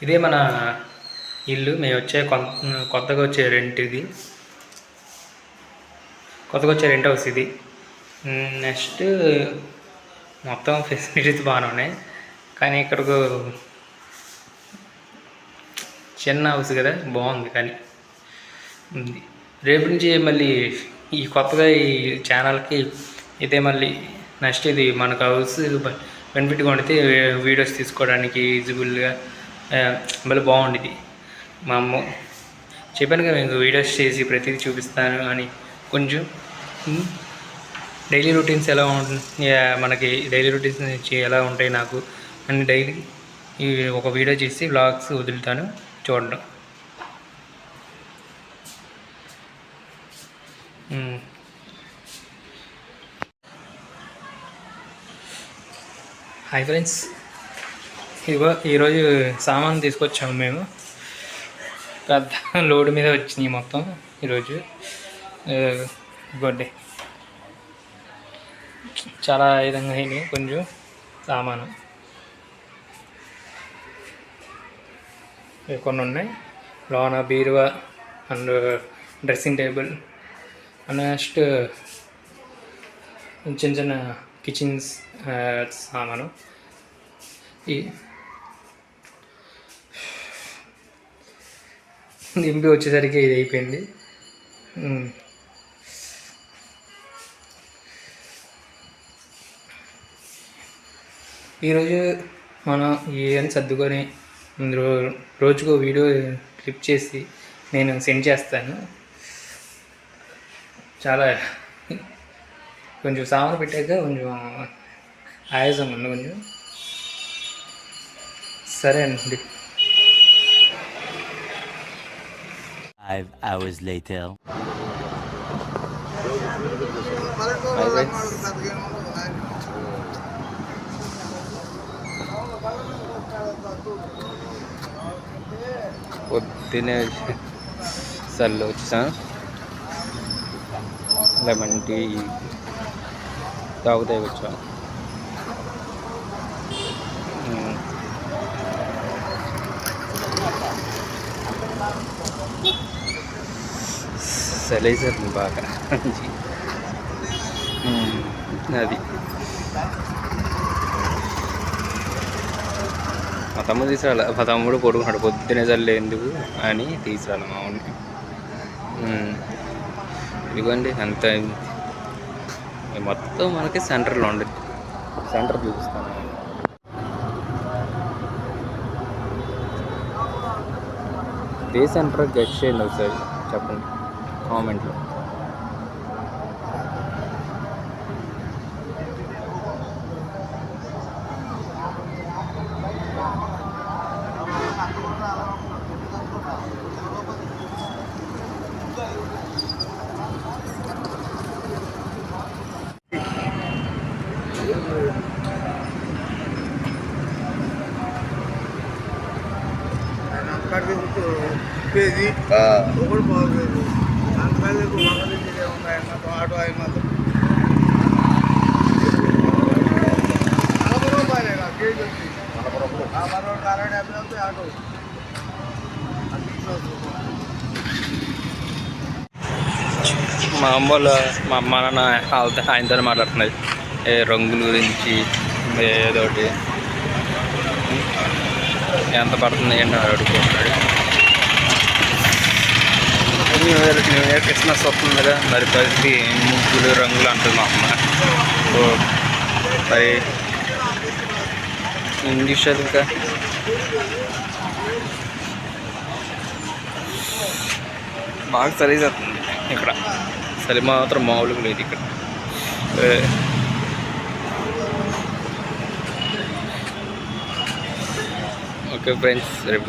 ఇదే మన ఇల్లు. మేము వచ్చే కొత్తగా వచ్చే రెంట్ ఇది. కొత్తగా వచ్చే రెంట్ హౌస్ ఇది. నెక్స్ట్ మొత్తం ఫెసిలిటీస్ బాగానే ఉన్నాయి, కానీ ఇక్కడకు చిన్న హౌస్ కదా, బాగుంది కానీ ఉంది. రేపు నుంచి మళ్ళీ ఈ కొత్తగా ఈ ఛానల్కి ఇదే మళ్ళీ నెక్స్ట్ ఇది మనకు హౌస్ బెనిఫిట్గా ఉండితే వీడియోస్ తీసుకోవడానికి ఈజిబుల్గా మళ్ళీ బాగుండేది. మా అమ్మ చెప్పాను కదా, మీకు వీడియోస్ చేసి ప్రతిదీ చూపిస్తాను అని. కొంచెం డైలీ రొటీన్స్ ఎలా ఉంటుంది, మనకి డైలీ రొటీన్స్ ఎలా ఉంటాయి నాకు అని డైలీ ఈ ఒక వీడియో చేసి వ్లాగ్స్ వదులుతాను, చూడండి. హాయ్ ఫ్రెండ్స్, ఇదిగో ఈరోజు సామాన్ తీసుకొచ్చాము మేము. పెద్ద లోడ్ మీద వచ్చినాయి మొత్తం ఈరోజు. గొడ్డే చాలా విధంగా అయినాయి కొంచెం సామాను. కొన్ని ఉన్నాయి లోన, బీరువా అండ్ డ్రెస్సింగ్ టేబుల్, నెక్స్ట్ చిన్న చిన్న కిచెన్స్ సామాను. ఈ దింపి వచ్చేసరికి ఇది అయిపోయింది. ఈరోజు మనం ఏం సర్దుకొని రోజుకో వీడియో క్లిప్ చేసి నేను సెండ్ చేస్తాను. చాలా కొంచెం సామాను పెట్టాక కొంచెం ఆయాసం ఉంది కొంచెం. సరే అండి. 5 hours later. పొద్దునే సర్లో వచ్చాను. లెమన్ టీ తాగుతాయి వచ్చాను. సలేజర్ బాగా అది మా తమ్ముడు తీసుకురాలి. మా తమ్ముడు కొడుకున్నాడు, పొద్దునే చల్లేందుకు అని తీసుకురాలి మా ఊరిని. ఇదిగోండి అంత మొత్తం మనకి సెంటర్లో ఉండదు. సెంటర్ చూపిస్తాను. ఏ సెంటర్ గెస్ట్ చేయండి ఒకసారి, చెప్పండి కామెంట్లో. పేజీ ఒకటి బాగలేదు. అందుకని మగ ఉన్నాయన్న ఆటో అయి మాత్రం 40 రూపాయలే కేజీ వచ్చి 40 రూపాయలు 50 అవుతాయి ఆటో. మా అమ్మలో మా అమ్మ నాన్న ఆయనతో మాట్లాడుతున్నది రంగుల గురించి. ఏదోటి ఎంత పడుతుంది ఏంటో అడుగుతున్నాడు. న్యూ ఇయర్ క్రిస్మస్ వస్తుంది కదా, మరి ప్రతి ముగ్గులు రంగులు అంటుంది మా అమ్మ. మరి ఇంగ్లీష్ ఇంకా బాగా చలి అవుతుంది ఇక్కడ. చలి మాత్రం మామూలుగా లేదు ఇక్కడ. ఓకే ఫ్రెండ్స్, రేపు